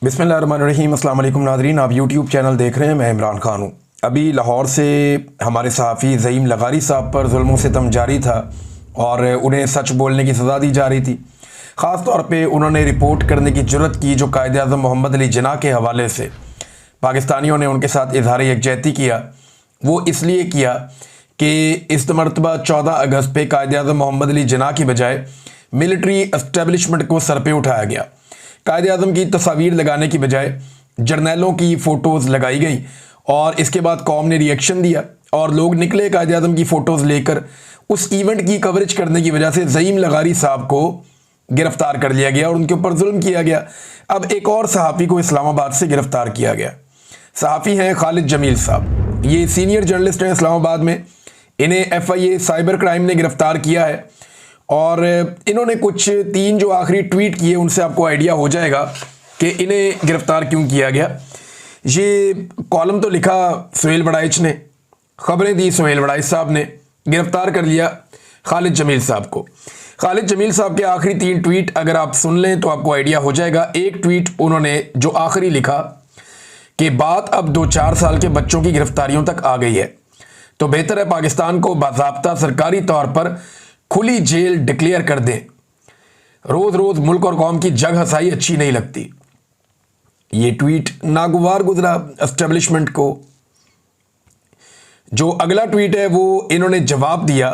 बिस्मिल्लाहिर्रहमानिर्रहीम। अस्सलाम वालेकुम नाज़रीन, आप यूट्यूब चैनल देख रहे हैं। मैं इमरान खान हूँ। अभी लाहौर से हमारे सहाफ़ी ज़ईम लगारी साहब पर जुल्म सितम जारी था और उन्हें सच बोलने की सज़ा दी जा रही थी। ख़ास तौर पे उन्होंने रिपोर्ट करने की जुर्रत की जो कायद-ए-आज़म मोहम्मद अली जिन्ना के हवाले से पाकिस्तानियों ने उनके साथ इज़हार यकजहती किया। वो इसलिए किया कि इस मरतबा 14 अगस्त पे कायद-ए-आज़म मोहम्मद अली जिन्ना की बजाय मिलिट्री एस्टेब्लिशमेंट को सर पे उठाया गया। कायद-ए-आज़म की तस्वीर लगाने की बजाय जर्नैलों की फ़ोटोज़ लगाई गई और इसके बाद कौम ने रिएक्शन दिया और लोग निकले कायद-ए-आज़म की फ़ोटोज़ लेकर। उस इवेंट की कवरेज करने की वजह से ज़ईम लगारी साहब को गिरफ़्तार कर लिया गया और उनके ऊपर जुल्म किया गया। अब एक और सहाफ़ी को इस्लामाबाद से गिरफ़्तार किया गया। सहाफ़ी हैं खालिद जमील साहब, ये सीनियर जर्नलिस्ट हैं इस्लामाबाद में। इन्हें FIA साइबर क्राइम ने गिरफ़्तार किया है और इन्होंने कुछ 3 जो आखिरी ट्वीट किए उनसे आपको आइडिया हो जाएगा कि इन्हें गिरफ़्तार क्यों किया गया। ये कॉलम तो लिखा सुहेल वड़ाइच ने, ख़बरें दी सुहेल वड़ाइच साहब ने, गिरफ़्तार कर लिया खालिद जमील साहब को। खालिद जमील साहब के आखिरी 3 ट्वीट अगर आप सुन लें तो आपको आइडिया हो जाएगा। एक ट्वीट उन्होंने जो आखिरी लिखा कि बात अब 2-4 साल के बच्चों की गिरफ्तारियों तक आ गई है, तो बेहतर है पाकिस्तान को बाज़ाब्ता सरकारी तौर पर खुली जेल डिक्लेयर कर दें। रोज़ रोज़ मुल्क और कौम की जग हंसाई अच्छी नहीं लगती। ये ट्वीट नागवार गुजरा एस्टेब्लिशमेंट को। जो अगला ट्वीट है वो इन्होंने जवाब दिया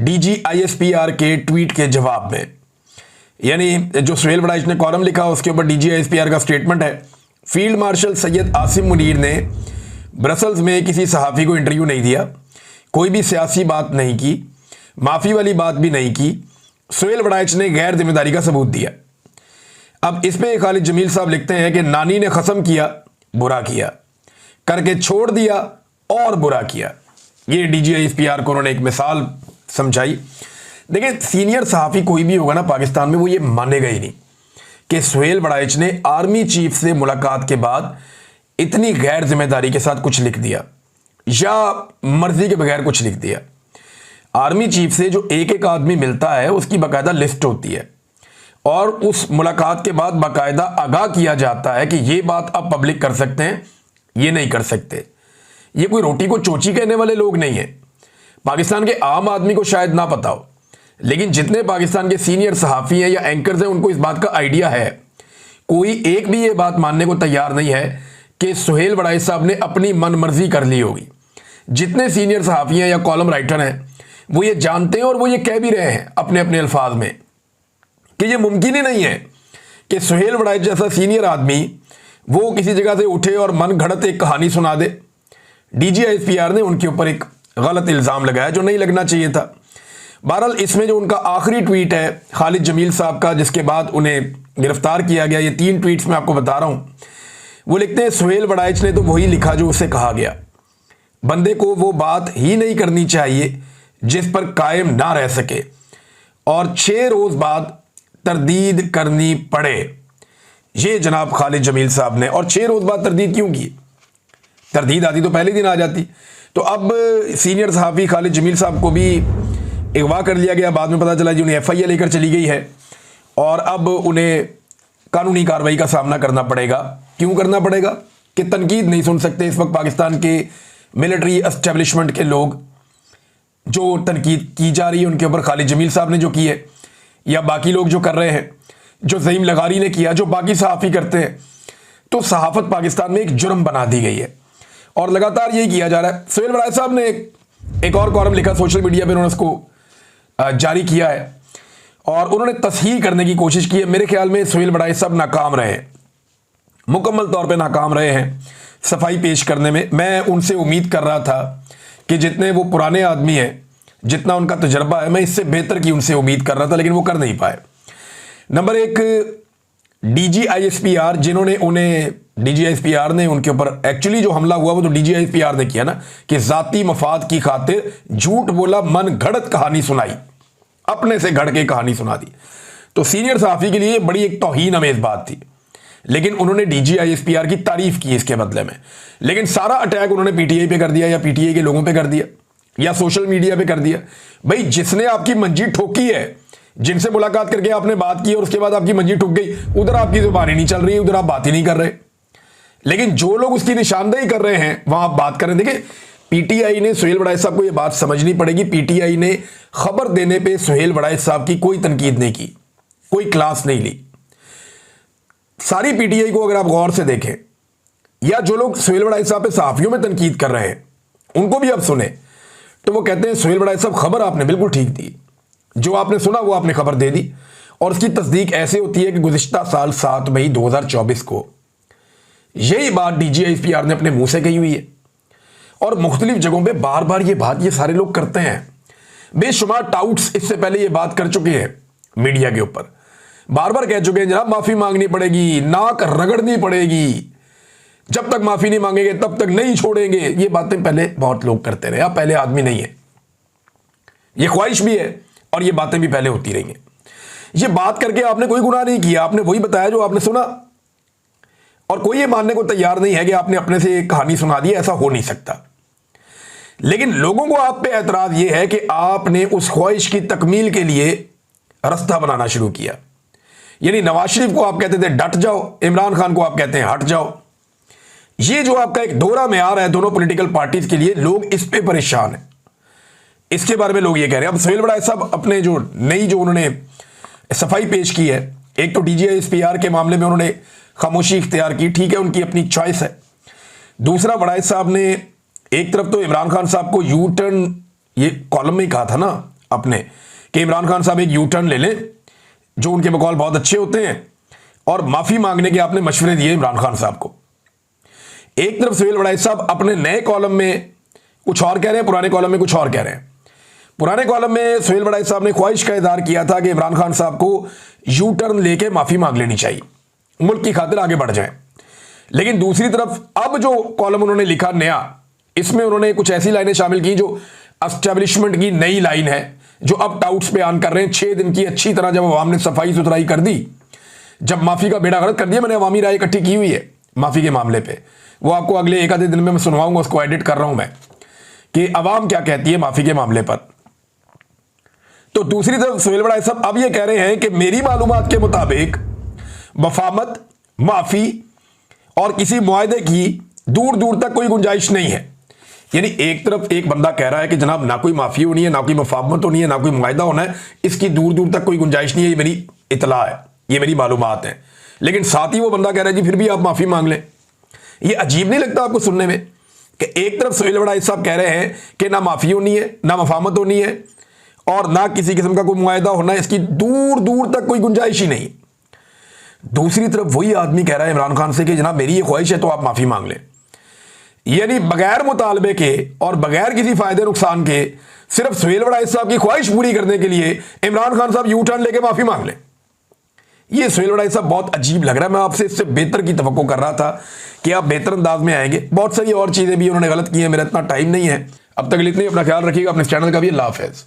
DG ISPR के ट्वीट के जवाब में। यानी जो सुहेल वड़ाइच ने कॉलम लिखा उसके ऊपर DG ISPR का स्टेटमेंट है। फील्ड मार्शल सैयद आसिम मुनीर ने ब्रसल्स में किसी सहाफ़ी को इंटरव्यू नहीं दिया, कोई भी सियासी बात नहीं की, माफ़ी वाली बात भी नहीं की। सुहेल वड़ाइच ने गैर जिम्मेदारी का सबूत दिया। अब इस पे खालिद जमील साहब लिखते हैं कि नानी ने कसम किया, बुरा किया, करके छोड़ दिया और बुरा किया। ये DG ISPR को उन्होंने एक मिसाल समझाई। देखिए, सीनियर सहाफ़ी कोई भी होगा ना पाकिस्तान में, वो ये मानेगा ही नहीं कि सुहेल वड़ाइच ने आर्मी चीफ से मुलाकात के बाद इतनी गैर जिम्मेदारी के साथ कुछ लिख दिया या मर्जी के बगैर कुछ लिख दिया। आर्मी चीफ से जो एक एक आदमी मिलता है उसकी बाकायदा लिस्ट होती है और उस मुलाकात के बाद बाकायदा आगाह किया जाता है कि ये बात आप पब्लिक कर सकते हैं, ये नहीं कर सकते। ये कोई रोटी को चोची कहने वाले लोग नहीं है। पाकिस्तान के आम आदमी को शायद ना पता हो, लेकिन जितने पाकिस्तान के सीनियर सहाफ़ी हैं या एंकर्स हैं उनको इस बात का आइडिया है। कोई एक भी ये बात मानने को तैयार नहीं है कि सुहेल वड़ाइच साहब ने अपनी मन मर्जी कर ली होगी। जितने सीनियर सहाफ़ी हैं या कॉलम राइटर हैं वो ये जानते हैं और वो ये कह भी रहे हैं अपने अपने अल्फाज में कि ये मुमकिन ही नहीं है कि सुहेल वड़ाइच जैसा सीनियर आदमी वो किसी जगह से उठे और मन घड़त एक कहानी सुना दे। DG ISPR ने उनके ऊपर एक गलत इल्ज़ाम लगाया जो नहीं लगना चाहिए था। बहरहाल इसमें जो उनका आखिरी ट्वीट है खालिद जमील साहब का, जिसके बाद उन्हें गिरफ्तार किया गया, ये 3 ट्वीट्स मैं आपको बता रहा हूँ। वो लिखते हैं सुहेल वड़ाइच ने तो वही लिखा जो उसे कहा गया, बंदे को वो बात ही नहीं करनी चाहिए जिस पर कायम ना रह सके और 6 रोज़ बाद तरदीद करनी पड़े। ये जनाब खालिद जमील साहब ने, और 6 रोज़ बाद तरदीद क्यों की? तरदीद आती तो पहले दिन आ जाती। तो अब सीनियर सहाफ़ी खालिद जमील साहब को भी अगवा कर लिया गया। बाद में पता चला जी उन्हें FIA लेकर चली गई है और अब उन्हें कानूनी कार्रवाई का सामना करना पड़ेगा। क्यों करना पड़ेगा? कि तनकीद नहीं सुन सकते इस वक्त पाकिस्तान के मिलिट्री एस्टेब्लिशमेंट के लोग। जो तनकीद की जा रही है उनके ऊपर खालिद जमील साहब ने जो की है या बाकी लोग जो कर रहे हैं, जो ज़ईम लगारी ने किया, जो बाकी सहाफ़ी करते हैं, तो सहाफ़त पाकिस्तान में एक जुर्म बना दी गई है और लगातार यही किया जा रहा है। सुहेल वड़ाइच साहब ने एक और कॉलम लिखा सोशल मीडिया पर, उन्होंने उसको जारी किया है और उन्होंने तस्हीह करने की कोशिश की है। मेरे ख्याल में सुहेल वड़ाइच साहब नाकाम रहे, मुकम्मल तौर पे नाकाम रहे हैं सफाई पेश करने में। मैं उनसे उम्मीद कर रहा था कि जितने वो पुराने आदमी हैं, जितना उनका तजर्बा है, मैं इससे बेहतर की उनसे उम्मीद कर रहा था, लेकिन वो कर नहीं पाए। नंबर 1 DG ISPR, जिन्होंने उन्हें DG ISPR ने उनके ऊपर एक्चुअली जो हमला हुआ वो तो DG ISPR ने किया ना, कि ज़ाती मफाद की खातिर झूठ बोला, मन घड़त कहानी सुनाई, अपने से घड़ के कहानी सुना दी। तो सीनियर सहाफ़ी के लिए बड़ी एक तौहीन अमेज़ बात थी, लेकिन उन्होंने DG ISPR की तारीफ की इसके बदले में। लेकिन सारा अटैक उन्होंने PTI पे कर दिया या PTI के लोगों पे कर दिया या सोशल मीडिया पे कर दिया। भाई जिसने आपकी मंजी ठोकी है जिनसे मुलाकात करके आपने बात की और उसके बाद आपकी मंजी ठुक गई, उधर आपकी जुबान ही नहीं चल रही, उधर आप बात ही नहीं कर रहे। लेकिन जो लोग उसकी निशानदेही कर रहे हैं वहां आप बात कर रहे हैं। देखिए, पीटीआई ने सुहेल वड़ाइच साहब को यह बात समझनी पड़ेगी, पीटीआई ने खबर देने पे सुहेल वड़ाइच साहब की कोई तनकीद नहीं की, कोई क्लास नहीं ली। सारी पीटीआई को अगर आप गौर से देखें, या जो लोग सुहेल वड़ाइच साहब पे सहाफियों में तनकीद कर रहे हैं उनको भी आप सुने, तो वो कहते हैं सुहेल वड़ाइच साहब खबर आपने बिल्कुल ठीक दी, जो आपने सुना वो आपने खबर दे दी। और उसकी तस्दीक ऐसे होती है कि गुज़िश्ता साल 7 मई 2024 को यही बात DGISPR ने अपने मुंह से कही हुई है और मुख्तलिफ जगहों पे बार बार ये बात ये सारे लोग करते हैं। बेशुमार टाउट्स इससे पहले ये बात कर चुके हैं, मीडिया के ऊपर बार बार कह चुके हैं जनाब माफी मांगनी पड़ेगी, नाक रगड़नी पड़ेगी, जब तक माफी नहीं मांगेंगे तब तक नहीं छोड़ेंगे। ये बातें पहले बहुत लोग करते रहे, आप पहले आदमी नहीं है, ये ख्वाहिश भी है और ये बातें भी पहले होती रही हैं। ये बात करके आपने कोई गुनाह नहीं किया, आपने वही बताया जो आपने सुना, और कोई ये मानने को तैयार नहीं है कि आपने अपने से एक कहानी सुना दी, ऐसा हो नहीं सकता। लेकिन लोगों को आप पे एतराज ये है कि आपने उस ख्वाहिश की तकमील के लिए रास्ता बनाना शुरू किया। यानी नवाज शरीफ को आप कहते थे डट जाओ, इमरान खान को आप कहते हैं हट जाओ। ये जो आपका एक दोहरा मेयार है दोनों पॉलिटिकल पार्टीज के लिए, लोग इस पे परेशान हैं। इसके बारे में लोग ये कह रहे हैं। अब सुहेल वड़ाइच साहब अपने जो उन्होंने सफाई पेश की है, एक तो DGISPR के मामले में उन्होंने खामोशी इख्तियार की, ठीक है, उनकी अपनी चॉइस है। दूसरा, वड़ाइच साहब ने एक तरफ तो इमरान खान साहब को यू टर्न, ये कॉलम में ही कहा था ना अपने कि इमरान खान साहब एक यू टर्न ले लें, जो उनके बकौल बहुत अच्छे होते हैं, और माफी मांगने के आपने मशवरे दिए इमरान खान साहब को। एक तरफ सुहेल वड़ाइच साहब अपने नए कॉलम में कुछ और कह रहे हैं, पुराने कॉलम में कुछ और कह रहे हैं। पुराने कॉलम में सुहेल वड़ाइच साहब ने ख्वाहिश का इजहार किया था कि इमरान खान साहब को यू टर्न लेके माफी मांग लेनी चाहिए, मुल्क की खातिर आगे बढ़ जाएं। लेकिन दूसरी तरफ अब जो कॉलम उन्होंने लिखा नया, इसमें उन्होंने कुछ ऐसी लाइनें शामिल की जो एस्टेब्लिशमेंट की नई लाइन है, जो अब टाउट्स बयान कर रहे हैं। 6 दिन की अच्छी तरह जब अवाम ने सफाई सुथराई कर दी, जब माफी का बेड़ा गर्क कर दिया, मैंने अवामी राय इकट्ठी की हुई है माफी के मामले पे, वो आपको अगले एक आधे दिन में मैं सुनवाऊंगा, उसको एडिट कर रहा हूं मैं कि अवाम क्या कहती है माफी के मामले पर। तो दूसरी तरफ सुहेल वड़ाइच साहब अब ये कह रहे हैं कि मेरी मालूमात के मुताबिक वफामत, माफी और किसी मुआहदे की दूर दूर तक कोई गुंजाइश नहीं है। यानी एक तरफ एक बंदा कह रहा है कि जनाब ना कोई माफी होनी है, ना कोई वफामत होनी है, ना कोई मुआहदा होना है, इसकी दूर दूर तक कोई गुंजाइश नहीं है, ये मेरी इतला है, ये मेरी मालूमात है। लेकिन साथ ही वो बंदा कह रहा है जी फिर भी आप माफी मांग लें। ये अजीब नहीं लगता आपको सुनने में कि एक तरफ सुहेल वड़ाइच साहब कह रहे हैं कि ना माफी होनी है, ना वफामत होनी है, और ना किसी किस्म का कोई मुआहदा होना है, इसकी दूर दूर तक कोई गुंजाइश ही नहीं। दूसरी तरफ वही आदमी कह रहा है इमरान खान से कि जनाब मेरी ये ख्वाहिश है तो आप माफी मांग लें। यानी बगैर मुतालबे के और बगैर किसी फायदे नुकसान के सिर्फ सुहेल वड़ाइच साहब की ख्वाहिश पूरी करने के लिए इमरान खान साहब यू टर्न लेके माफी मांग लें। ये सुहेल वड़ाइच साहब बहुत अजीब लग रहा है। मैं आपसे इससे बेहतर की तवक्को कर रहा था कि आप बेहतर अंदाज में आएंगे। बहुत सारी और चीजें भी उन्होंने गलत की हैं, मेरा इतना टाइम नहीं है। अब तक इतनी, अपना ख्याल रखिएगा, अपने चैनल का भी। अल्लाह हाफ़िज़।